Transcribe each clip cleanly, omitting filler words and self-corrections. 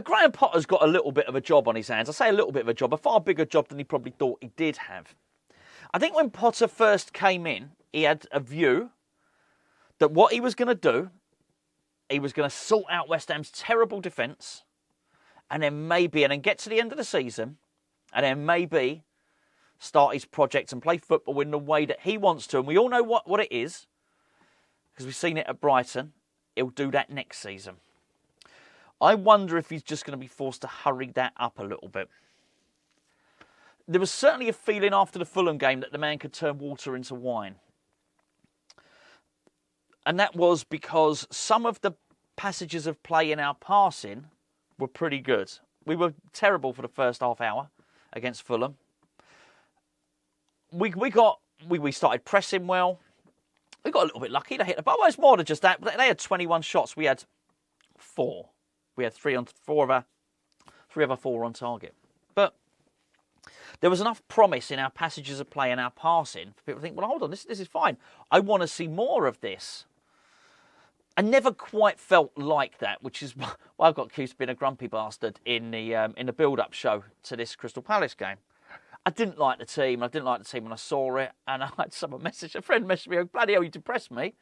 Graham Potter's got a little bit of a job on his hands. I say a little bit of a job, a far bigger job than he probably thought he did have. I think when Potter first came in, he had a view that what he was going to do, he was going to sort out West Ham's terrible defence, and then get to the end of the season, and then maybe start his project and play football in the way that he wants to. And we all know what it is, because we've seen it at Brighton. He'll do that next season. I wonder if he's just going to be forced to hurry that up a little bit. There was certainly a feeling after the Fulham game that the man could turn water into wine. And that was because some of the passages of play in our passing were pretty good. We were terrible for the first half hour against Fulham. We started pressing well. We got a little bit lucky. They hit the ball. Well, it's more than just that. They had 21 shots. We had 4. We had 3 of our 4 on target. But there was enough promise in our passages of play and our passing for people to think, well, hold on, this is fine. I want to see more of this. I never quite felt like that, which is why I've got accused of being a grumpy bastard in the build-up show to this Crystal Palace game. I didn't like the team. I didn't like the team when I saw it. And I had a friend message me, oh, bloody hell, you depressed me.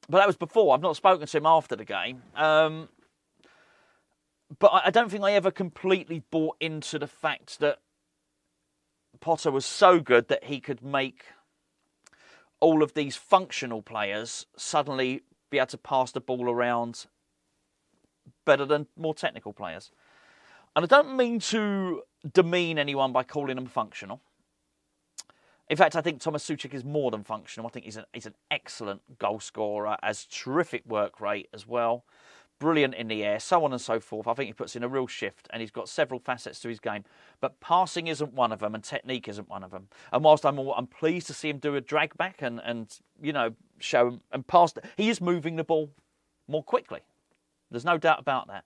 But that was before. I've not spoken to him after the game. But I don't think I ever completely bought into the fact that Potter was so good that he could make all of these functional players suddenly be able to pass the ball around better than more technical players. And I don't mean to demean anyone by calling them functional. In fact, I think Thomas Souček is more than functional. I think he's an excellent goal scorer, has terrific work rate as well. Brilliant in the air, so on and so forth. I think he puts in a real shift and he's got several facets to his game. But passing isn't one of them and technique isn't one of them. And whilst I'm pleased to see him do a drag back and show and pass, he is moving the ball more quickly. There's no doubt about that.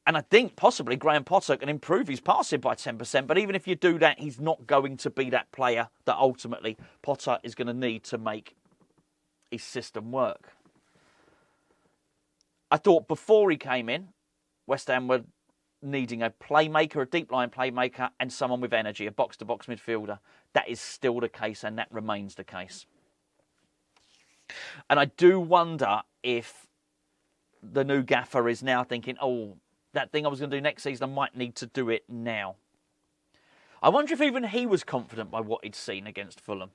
And I think possibly Graham Potter can improve his passing by 10%. But even if you do that, he's not going to be that player that ultimately Potter is going to need to make his system work. I thought before he came in, West Ham were needing a playmaker, a deep line playmaker, and someone with energy, a box-to-box midfielder. That is still the case, and that remains the case. And I do wonder if the new gaffer is now thinking, oh, that thing I was going to do next season, I might need to do it now. I wonder if even he was confident by what he'd seen against Fulham.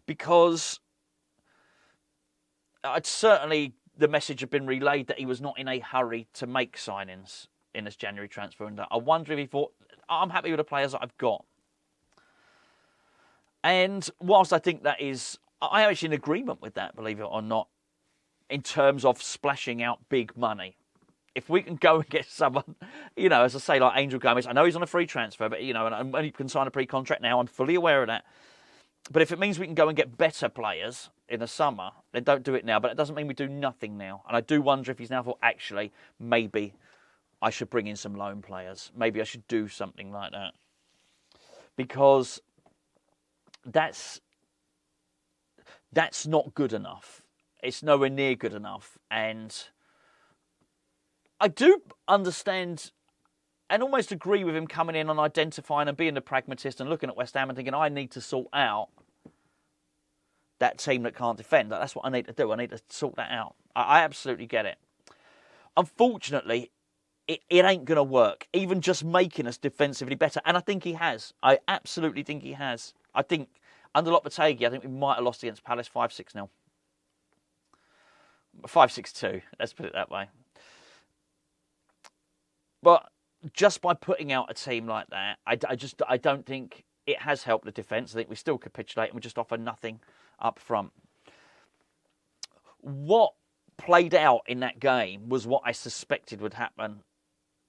Because the message had been relayed that he was not in a hurry to make signings in this January transfer window. I wonder if he thought, I'm happy with the players that I've got. And whilst I think that is, I am actually in agreement with that, believe it or not, in terms of splashing out big money. If we can go and get someone, as I say, like Angel Gomez, I know he's on a free transfer, but, and he can sign a pre-contract now, I'm fully aware of that. But if it means we can go and get better players in the summer, then don't do it now. But it doesn't mean we do nothing now. And I do wonder if he's now thought, actually, maybe I should bring in some loan players. Maybe I should do something like that. Because that's not good enough. It's nowhere near good enough. And I do understand and almost agree with him coming in and identifying and being the pragmatist and looking at West Ham and thinking, I need to sort out that team that can't defend. That's what I need to do. I need to sort that out. I absolutely get it. Unfortunately, it ain't going to work. Even just making us defensively better. And I think he has. I absolutely think he has. I think under Lopetegui, I think we might have lost against Palace 5-6-0. 5-6-2. Let's put it that way. But just by putting out a team like that, I don't think it has helped the defence. I think we still capitulate and we just offer nothing up front. What played out in that game was what I suspected would happen,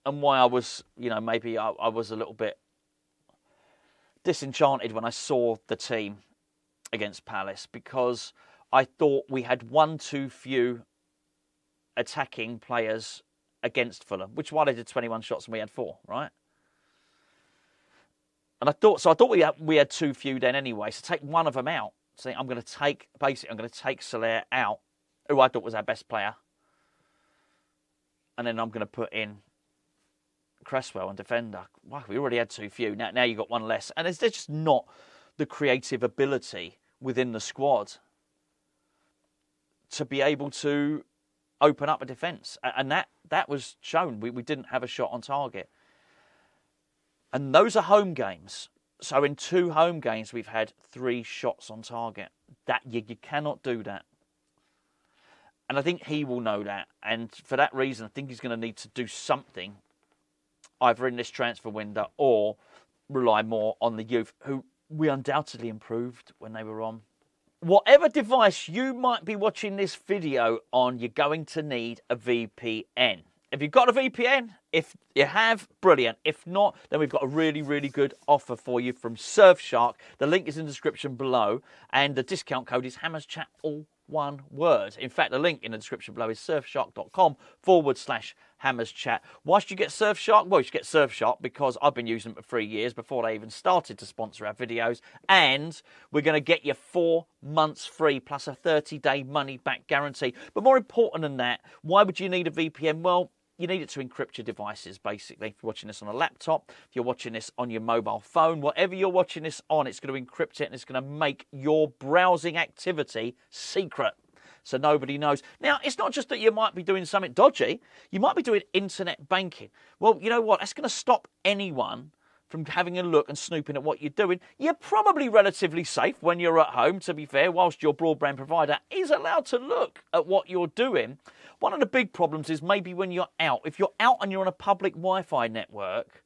and why I was, maybe I was a little bit disenchanted when I saw the team against Palace, because I thought we had one too few attacking players against Fulham, which is why they did 21 shots and we had 4, right? And I thought we had too few then anyway. So take one of them out. So I'm going to take Soler out, who I thought was our best player, and then I'm going to put in Cresswell and defender. Wow, we already had too few. Now you've got one less. And there's just not the creative ability within the squad to be able to open up a defence. And that was shown. We didn't have a shot on target. And those are home games. So in 2 home games, we've had 3 shots on target. That you cannot do that. And I think he will know that. And for that reason, I think he's going to need to do something, either in this transfer window or rely more on the youth, who we undoubtedly improved when they were on. Whatever device you might be watching this video on, you're going to need a VPN. If you've got a VPN, if you have, brilliant. If not, then we've got a really, really good offer for you from Surfshark. The link is in the description below, and the discount code is HammersChat, all one word. In fact, the link in the description below is surfshark.com/HammersChat. Whilst you get Surfshark, well, you should get Surfshark because I've been using them for 3 years before they even started to sponsor our videos. And we're going to get you 4 months free plus a 30-day money-back guarantee. But more important than that, why would you need a VPN? Well, you need it to encrypt your devices, basically. If you're watching this on a laptop, if you're watching this on your mobile phone, whatever you're watching this on, it's going to encrypt it and it's going to make your browsing activity secret, so nobody knows. Now, it's not just that you might be doing something dodgy. You might be doing internet banking. Well, you know what? That's going to stop anyone from having a look and snooping at what you're doing. You're probably relatively safe when you're at home, to be fair, whilst your broadband provider is allowed to look at what you're doing. One of the big problems is maybe when you're out. If you're out and you're on a public Wi-Fi network,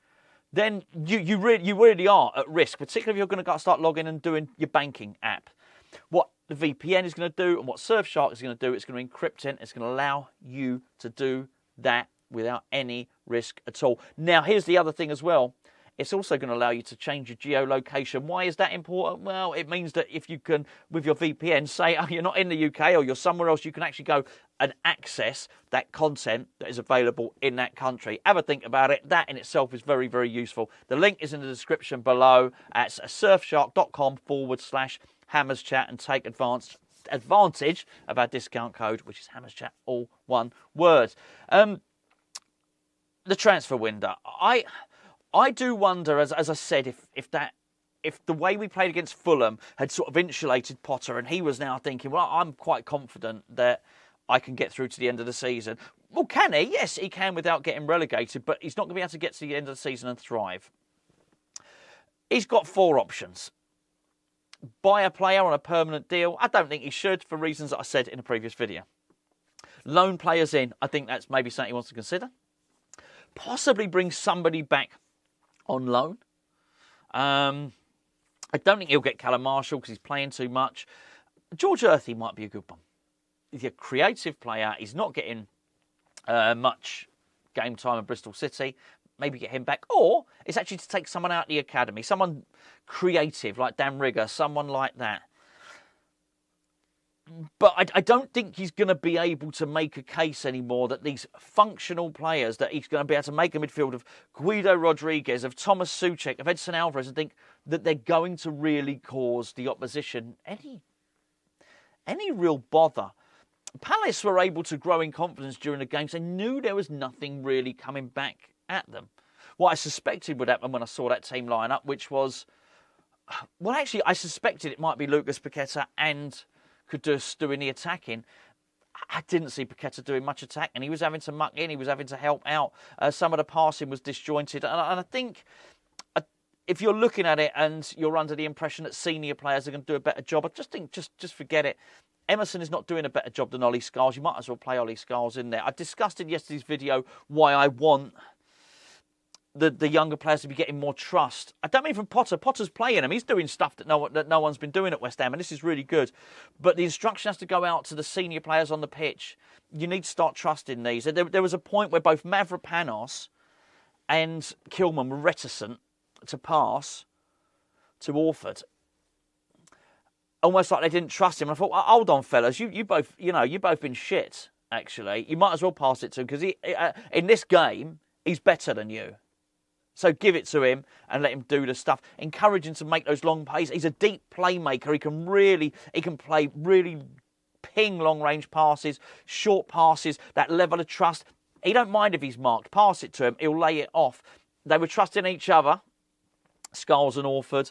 then you really are at risk, particularly if you're going to start logging and doing your banking app. What the VPN is going to do and what Surfshark is going to do, it's going to encrypt it. It's going to allow you to do that without any risk at all. Now, here's the other thing as well. It's also going to allow you to change your geolocation. Why is that important? Well, it means that if you can, with your VPN, say you're not in the UK or you're somewhere else, you can actually go and access that content that is available in that country. Have a think about it. That in itself is very, very useful. The link is in the description below at surfshark.com/HammersChat and take advantage of our discount code, which is HammersChat, all one word. The transfer window. I do wonder, as I said, if the way we played against Fulham had sort of insulated Potter and he was now thinking, well, I'm quite confident that I can get through to the end of the season. Well, can he? Yes, he can without getting relegated, but he's not going to be able to get to the end of the season and thrive. He's got 4 options. Buy a player on a permanent deal. I don't think he should, for reasons that I said in a previous video. Loan players in. I think that's maybe something he wants to consider. Possibly bring somebody back on loan. I don't think he'll get Callum Marshall because he's playing too much. George Earthy might be a good one. He's a creative player. He's not getting much game time at Bristol City. Maybe get him back. Or it's actually to take someone out of the academy. Someone creative like Dan Rigger. Someone like that. But I don't think he's going to be able to make a case anymore that these functional players, that he's going to be able to make a midfield of Guido Rodriguez, of Thomas Souček, of Edson Alvarez, and think that they're going to really cause the opposition any real bother. Palace were able to grow in confidence during the games. They knew there was nothing really coming back at them. What I suspected would happen when I saw that team line up, which was, well, actually, I suspected it might be Lucas Paqueta and Kudus doing the attacking. I didn't see Paqueta doing much attack, and he was having to muck in, he was having to help out. Some of the passing was disjointed, and I think if you're looking at it and you're under the impression that senior players are going to do a better job, I just think just forget it. Emerson is not doing a better job than Ollie Scholes. You might as well play Ollie Scholes in there. I discussed in yesterday's video why I want the younger players to be getting more trust. I don't mean from Potter. Potter's playing them. He's doing stuff that no one's been doing at West Ham, and this is really good. But the instruction has to go out to the senior players on the pitch. You need to start trusting these. There was a point where both Mavropanos and Kilman were reticent to pass to Orford. Almost like they didn't trust him. And I thought, well, hold on, fellas, you both been shit. Actually, you might as well pass it to him because in this game he's better than you. So give it to him and let him do the stuff. Encourage him to make those long plays. He's a deep playmaker. He can play really ping long range passes, short passes. That level of trust. He don't mind if he's marked. Pass it to him. He'll lay it off. They were trusting each other, Scholes and Orford.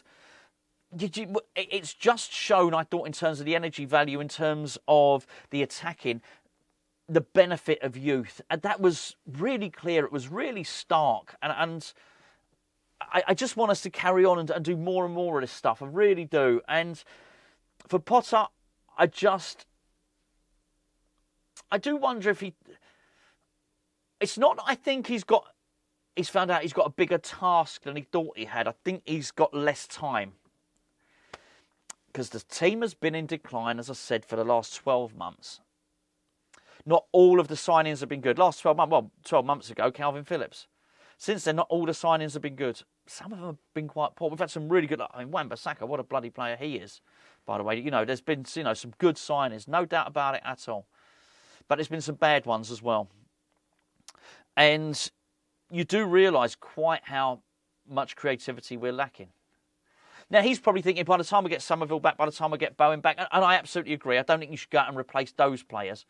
It's just shown, I thought, in terms of the energy value, in terms of the attacking, the benefit of youth. And that was really clear. It was really stark. And I just want us to carry on and do more and more of this stuff. I really do. And for Potter, I do wonder if he... It's not that I think he's found out he's got a bigger task than he thought he had. I think he's got less time. Because the team has been in decline, as I said, for the last 12 months. Not all of the signings have been good. Last 12 months, well, 12 months ago, Calvin Phillips. Since then, not all the signings have been good. Some of them have been quite poor. We've had some really good... I mean, Wan-Bissaka, what a bloody player he is, by the way. You know, there's been, some good signings. No doubt about it at all. But there's been some bad ones as well. And you do realise quite how much creativity we're lacking. Now, he's probably thinking, by the time we get Somerville back, by the time we get Bowen back, and I absolutely agree, I don't think you should go out and replace those players.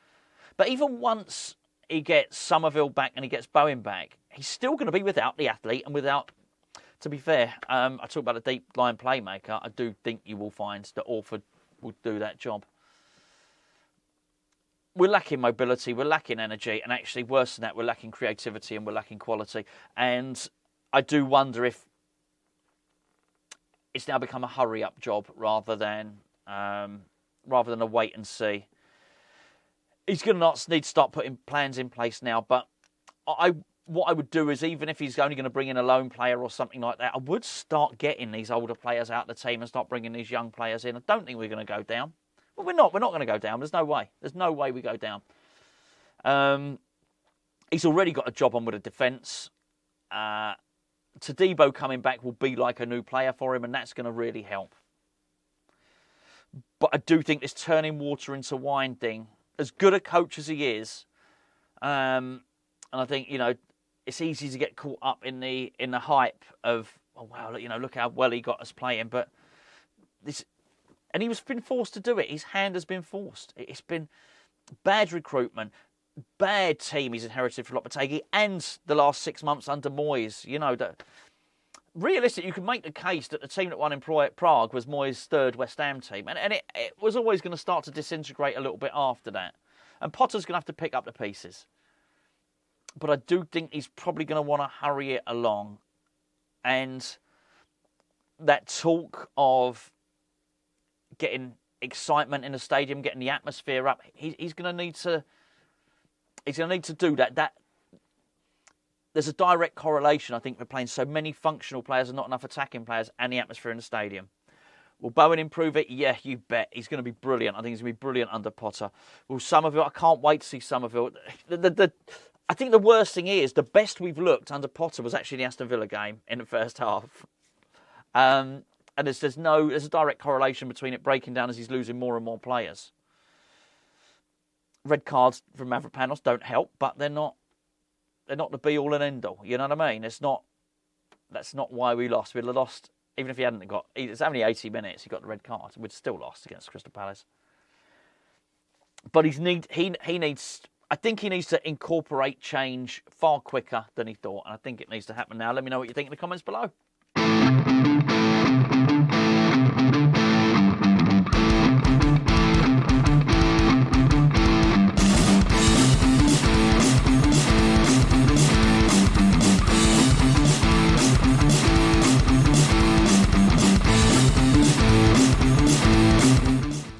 But even once he gets Somerville back and he gets Bowen back, he's still going to be without the athlete and without, to be fair, I talk about a deep line playmaker. I do think you will find that Orford will do that job. We're lacking mobility, we're lacking energy, and actually worse than that, we're lacking creativity and we're lacking quality. And I do wonder if it's now become a hurry-up job rather than a wait and see. He's going to need to start putting plans in place now. But what I would do is, even if he's only going to bring in a lone player or something like that, I would start getting these older players out of the team and start bringing these young players in. I don't think we're going to go down. Well, we're not. We're not going to go down. There's no way. There's no way we go down. He's already got a job on with the defence. Todibo coming back will be like a new player for him, and that's going to really help. But I do think this turning water into wine thing, as good a coach as he is, and I think, it's easy to get caught up in the hype of, oh wow, look how well he got us playing. But this, and he's been forced to do it. His hand has been forced. It's been bad recruitment, bad team he's inherited from Lopetegui, and the last 6 months under Moyes. That realistically, you can make the case that the team that won in Prague was Moyes' third West Ham team, and it was always going to start to disintegrate a little bit after that. And Potter's going to have to pick up the pieces. But I do think he's probably going to want to hurry it along. And that talk of getting excitement in the stadium, getting the atmosphere up, he's going to need to. He's going to need to do that. There's a direct correlation, I think, for playing so many functional players and not enough attacking players, and the atmosphere in the stadium. Will Bowen improve it? Yeah, you bet. He's going to be brilliant. I think he's going to be brilliant under Potter. Will Somerville? I can't wait to see Somerville. I think the worst thing is, the best we've looked under Potter was actually the Aston Villa game in the first half. And there's a direct correlation between it breaking down as he's losing more and more players. Red cards from Mavropanos don't help, but they're not the be-all and end-all. You know what I mean? That's not why we lost. We'd have lost, even if he hadn't got... It's only 80 minutes, he got the red card. We'd still lost against Crystal Palace. But he needs... I think he needs to incorporate change far quicker than he thought. And I think it needs to happen now. Let me know what you think in the comments below.